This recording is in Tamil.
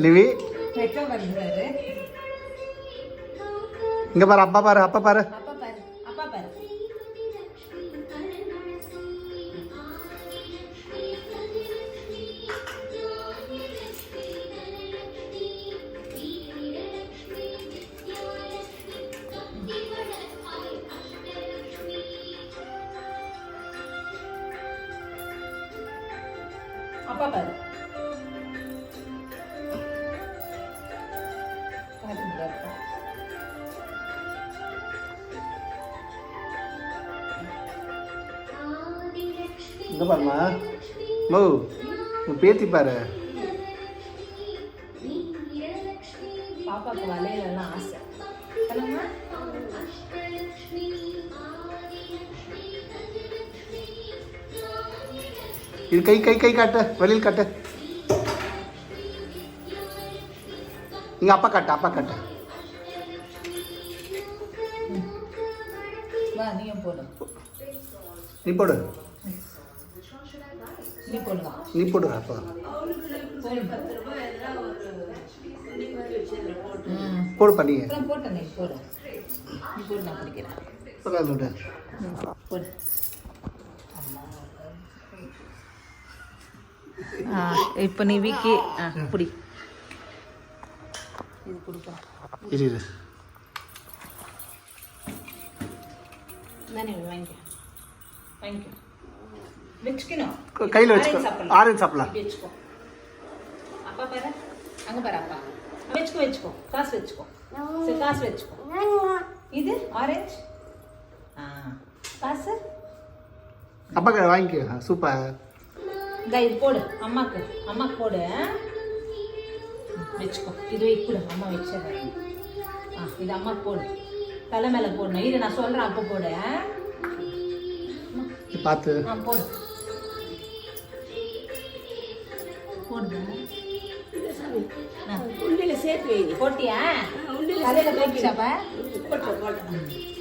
லிவி இங்க பாரு, அப்பா பாரு, அப்பா பாரு. அப்பா பாரு. இங்க பாருமா மோ, உன் பேத்தி பாரு. பாப்பாக்கு வளையலாம் ஆசை. இது கை கை கை காட்டு, வெளியில் காட்டு. இங்க அப்பா காட்டு, அப்பா காட்டு. வா நீயும் போடு. நீ போடு, நீ போடு. நீ போடு அப்பா. போடு பண்ணி போட்டு நீ போடு. நீ போடு, நான் பிடிக்கிறேன். போடு. இப்போ நீ வீக்கி பிடி. இது கொடுப்பா. இரு தானே வாங்கிக்க, வாங்கிக்க. வச்சுக்கணும் கையில் வச்சுக்கோ. ஆரஞ்சு சாப்பிடலாம். வச்சுக்கோ. அப்பா பாரு, அங்கே பாரு அப்பா. வச்சுக்கோ வச்சுக்கோ, காசு வச்சுக்கோ. சரி காசு வச்சுக்கோ. இது ஆரஞ்சு. காசு அப்பா வாங்கிக்க. சூப்பர். இந்த இது போடு அம்மாக்கு, அம்மாக்கு போடு. வச்சுக்கோ. இது கொடு, அம்மா வச்சிடுறேன். இது அம்மாக்கு போடு. தலை மேலே போடணும். இது நான் சொல்கிறேன், அப்போ போடு. பார்த்து போடு. போடுங்க. உண்டியில் சேர்த்து வை. போட்டியா? உண்டியில் தலையில் போட்டியாப்பா? போட்டு போட்டு.